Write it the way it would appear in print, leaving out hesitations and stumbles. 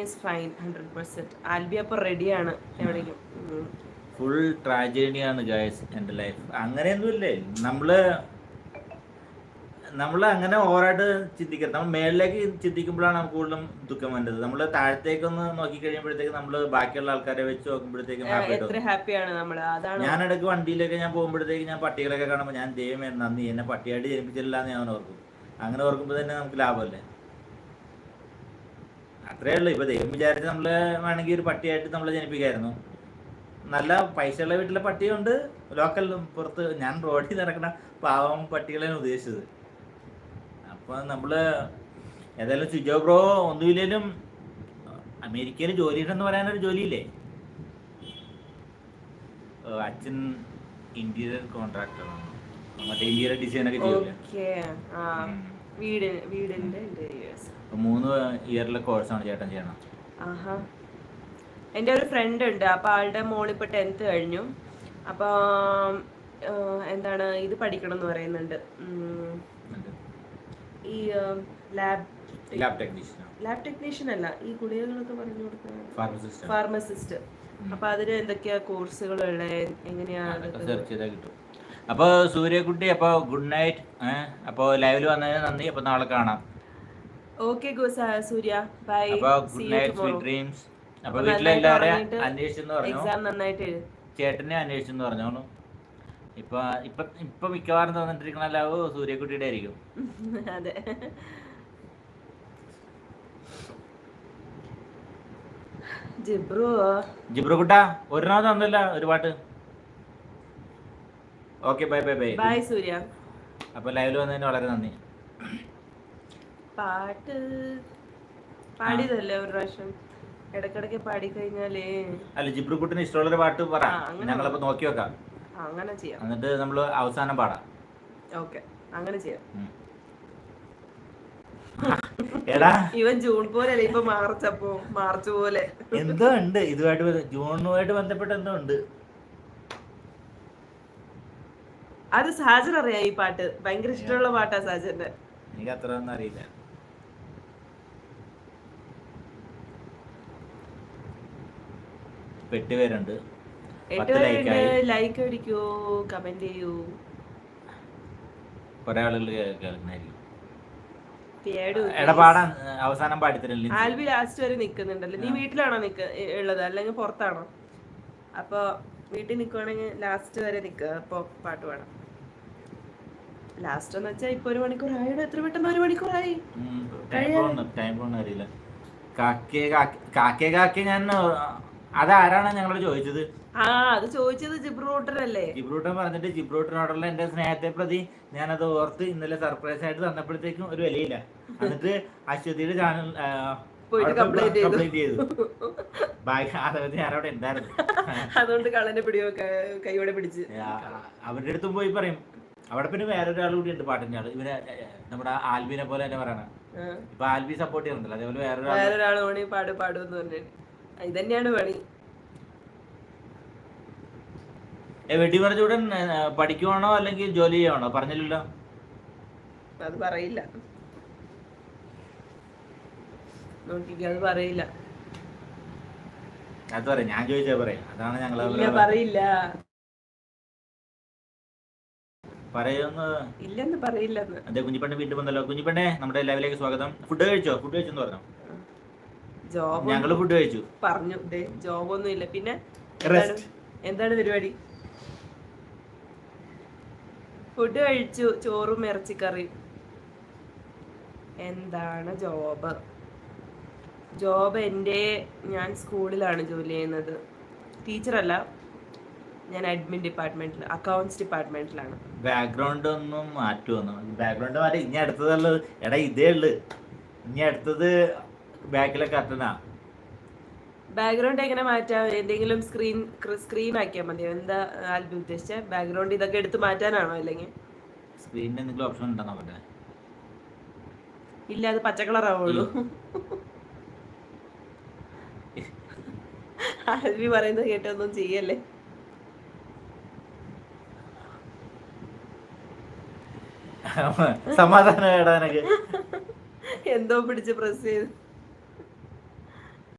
Is fine 100%. Albi അപ്പോൾ റെഡിയാണ് എവിടേക്കും. ഫുൾ ട്രാജഡിയാണ് ഗൈസ് എൻ്റെ ലൈഫ്. അങ്ങനെയൊന്നുമില്ലേ, നമ്മൾ അങ്ങനെ ഓവറായിട്ട് ചിന്തിക്കരുത്. നമ്മൾ മേളിലേക്ക് ചിന്തിക്കുമ്പോഴാണ് നമുക്ക് കൂടുതലും ദുഃഖം വേണ്ടത്. നമ്മൾ താഴത്തേക്കൊന്ന് നോക്കി കഴിയുമ്പോഴത്തേക്ക് നമ്മൾ ബാക്കിയുള്ള ആൾക്കാരെ വെച്ച് നോക്കുമ്പോഴത്തേക്കും ഹാപ്പിയാണ് നമ്മൾ. ഞാൻ ഇടയ്ക്ക് വണ്ടിയിലൊക്കെ ഞാൻ പോകുമ്പോഴത്തേക്ക് ഞാൻ പട്ടികളൊക്കെ കാണുമ്പോൾ ഞാൻ ദൈവമേ നന്ദി, എന്നെ പട്ടിയായിട്ട് ജനിപ്പിച്ചില്ല എന്ന് ഞാൻ ഓർക്കും. അങ്ങനെ ഓർക്കുമ്പോൾ തന്നെ നമുക്ക് ലാഭമല്ലേ. അത്രേ ഉള്ളൂ. ഇപ്പൊ ദൈവം വിചാരിച്ച് നമ്മള് വേണമെങ്കിൽ ഒരു പട്ടിയായിട്ട് നമ്മളെ ജനിപ്പിക്കായിരുന്നു. നല്ല പൈസയുള്ള വീട്ടിലെ പട്ടിയുണ്ട്, ലോക്കൽ പുറത്ത് ഞാൻ റോഡിൽ നടക്കുന്ന പാവം പട്ടികളെയാണ് ഉദ്ദേശിച്ചത്. അപ്പൊ നമ്മള് ഏതായാലും സുജോ ബ്രോ ഒന്നുമില്ലേലും അമേരിക്കയിൽ ജോലിയുണ്ടെന്ന് പറയാനൊരു ജോലിയില്ലേ. അച്ഛൻ ഇന്റീരിയർ കോൺട്രാക്ടറാണ്, മറ്റേ ഇന്റീരിയർ ഡിസൈനൊക്കെ ചെയ്യൂലേ. 3 ഇയറിലെ കോഴ്സാണ് ചേട്ടൻ ചെയ്യണം. എൻ്റെ ഒരു ഫ്രണ്ട് ഉണ്ട്, അപ്പോൾ ആളുടെ മോളിപ്പോൾ 10th കഴിഞ്ഞു. അപ്പോൾ എന്താണ് ഇത് പഠിക്കണം എന്ന് പറയുന്നുണ്ട്, ഈ ലാബ് ടെക്നീഷ്യൻ അല്ല, ഈ ഗുളികകളൊക്കെ പറഞ്ഞു കൊടുക്കുന്ന ഫാർമസിസ്റ്റ്. അപ്പൊ അതിന് എന്തൊക്കെയാ കോഴ്സുകളുള്ള, എങ്ങനെയാ കിട്ടും. അപ്പോൾ സൂര്യകുട്ടി, അപ്പോൾ ഗുഡ് നൈറ്റ്. അപ്പോൾ ലൈവിൽ വന്നതിന് നന്ദി. അപ്പോൾ നാളെ കാണാം. Okay Surya, bye. Good night, sweet dreams. അപ്പോൾ വീട്ടിലെല്ലാവരെയും അന്വേഷിച്ചെന്ന് പറഞ്ഞു, എക്സാം നന്നായിട്ട് ചേട്ടനെ അന്വേഷിച്ചെന്ന് പറഞ്ഞോളൂ. ഇപ്പൊ മിക്കവാറും തോന്നിട്ടിരിക്കണ ലവ് സൂര്യകുട്ടിയുടെ ആയിരിക്കും. അതെ. ജിബ്രു കുട്ടാ ഒരെണ്ണം തന്നില്ല, ഒരു പാട്ട്. Okay, bye bye bye bye Surya. അപ്പൊ ലൈവിൽ വന്നതിന് വളരെ നന്ദി. പാട്ട് പാടിയതല്ലേ ഒരു പ്രാവശ്യം, ഇടക്കിടക്ക് പാടി കഴിഞ്ഞാലേ. അല്ല, ജിബ്രു കുട്ടിന് ഇഷ്ടമുള്ളൊരു പാട്ട് പറ, ഞങ്ങളപ്പോ നോക്കി വെക്കാം. അങ്ങനെ ചെയ്യാം, എന്നിട്ട് നമ്മള് അവസാനം പാടാം. ഓക്കെ, അങ്ങനെ ചെയ്യാം. എടാ ഇവൻ ജൂൺ പോലെയല്ലേ ഇപ്പൊ മാർച്ച് പോലെ എന്തോ ഉണ്ട് ഇതുമായിട്ട്, ജൂണുമായിട്ട് ബന്ധപ്പെട്ട് എന്തോ ഉണ്ട്. അത് സാജൻ അറിയാം. ഈ പാട്ട് ഭയങ്കര ഇഷ്ടമുള്ള പാട്ടാ സാജന്റെ. എനിക്ക് അത്ര ഒന്നും അറിയില്ല. പേരുണ്ട്. 8 പേരുണ്ട്. ലൈക്ക് അടിക്കൂ, കമന്റ് ചെയ്യൂ. കുറെ ആളുകൾ കേൾക്കുന്നതായിരിക്കും. അവസാനം പാടിത്തരല്ലേ. ആൽബി ലാസ്റ്റ് വരെ നിക്കുന്നുണ്ടല്ലോ. നീ വീട്ടിലാണോ ഉള്ളത് അല്ലെങ്കിൽ പുറത്താണോ? അപ്പൊ വീട്ടിൽ നിക്കുവാണെങ്കിൽ ലാസ്റ്റ് വരെ നിക്കുക. അപ്പൊ പാട്ട് പാടാം. ലാസ്റ്റ് എന്ന് വെച്ചാൽ ഇപ്പൊ 1 മണിക്കൂർ ആയോ? എത്ര പെട്ടെന്ന് 1 മണിക്കൂറായി. അറിയില്ല. കാക്കേ ഞാൻ അതാരാണ് ഞങ്ങളോട് ചോദിച്ചത്? അത് ചോദിച്ചത് ജിബ്രൂട്ടനല്ലേ. ജിബ്രൂട്ടൻ പറഞ്ഞിട്ട് ജിബ്രൂട്ടനോടുള്ള എന്റെ സ്നേഹത്തെ പ്രതി ഞാനത് ഓർത്ത് ഇന്നലെ സർപ്രൈസ് ആയിട്ട് തന്നപ്പോഴത്തേക്കും ഒരു വിലയില്ല. എന്നിട്ട് അശ്വതിയുടെ ചാനൽ കംപ്ലൈന്റ് ചെയ്തു. ഞാനവിടെ ഉണ്ടായിരുന്നു. അതുകൊണ്ട് കള്ളനെ പിടിയോ കൈയോടെ പിടിച്ച് അവരുടെ അടുത്തും പോയി പറയും. അവിടെ പിന്നെ വേറൊരാൾ കൂടി ഉണ്ട്, പാട്ടിന്റെ ആള്. ഇവരെ നമ്മുടെ ആൽബിനെ പോലെ തന്നെ പറയണ. ഇപ്പൊ ആൽബി സപ്പോർട്ട് ചെയ്യുന്നുണ്ടല്ലോ, അതേപോലെ വേറൊരാൾ പണി പാടുന്ന് പറഞ്ഞിട്ട് ഇതന്നെയാണ് പണി. വെട്ടിമറിച്ചൂടൻ പഠിക്കുവാണോ അല്ലെങ്കിൽ ജോലി ചെയ്യുവാണോ? പറഞ്ഞില്ലല്ലോ. അത് പറയില്ല, അത് പറയില്ല. അത് പറയാം, ഞാൻ ചോദിച്ചാ പറയാം. അതാണ് ഞങ്ങള് പറയില്ല, ഇല്ലെന്ന് പറയില്ലെന്ന്. അതെ, കുഞ്ഞിപ്പെണ്ണെ വീട്ടിൽ വന്നല്ലോ. കുഞ്ഞിപ്പെണ്ണെ, നമ്മുടെ ലൈവിലേക്ക് സ്വാഗതം. ഫുഡ് കഴിച്ചെന്ന് പറഞ്ഞു. ഞങ്ങള് ഫുഡ് കഴിച്ചു പറഞ്ഞു. ജോബ് ഒന്നും ഇല്ല. പിന്നെ എന്താണ് പരിപാടി? ഫുഡ് കഴിച്ചു, ചോറും ഇറച്ചിക്കറിയും. എന്താണ് ജോബ്? ഞാൻ സ്കൂളിലാണ് ജോലി ചെയ്യുന്നത്. ടീച്ചറല്ല, ഞാൻ അഡ്മിൻ ഡിപ്പാർട്ട്മെന്റിൽ, അക്കൗണ്ട്സ് ഡിപ്പാർട്ട്മെന്റിലാണ്. ബാക്ക്ഗ്രൗണ്ട് ഒന്നും മാറ്റുമോ? ബാക്ക്ഗ്രൗണ്ട് മാറ്റി. ഇനി അടുത്തതുള്ളത് എടാ ഇതേ ഉള്ളു. ഇനി അടുത്തത് ബാക്കിലെ കർട്ടനാ. ബാക്ക്ഗ്രൗണ്ട് എങ്ങനെ മാറ്റാം? എന്തെങ്കിലും സ്ക്രീൻ ആക്കിയാൽ മതിയോ? എന്താ ആൽബി ഉദ്ദേശിച്ച? ബാക്ക്ഗ്രൗണ്ട് ഇതൊക്കെ എടുത്ത് മാറ്റാനാണോ? അല്ലെങ്കിൽ സ്ക്രീനിൽ എന്തെങ്കിലും ഓപ്ഷൻ ഉണ്ടോ നോക്കട്ടെ. ഇല്ല, അത് പച്ചക്കളർ ആവുള്ളൂ. ആൽബി പറയുന്നത് കേട്ടൊന്നും ചെയ്യല്ലേ. സമാധാനം എന്തോ പിടിച്ച് പ്രസ് ചെയ്ത്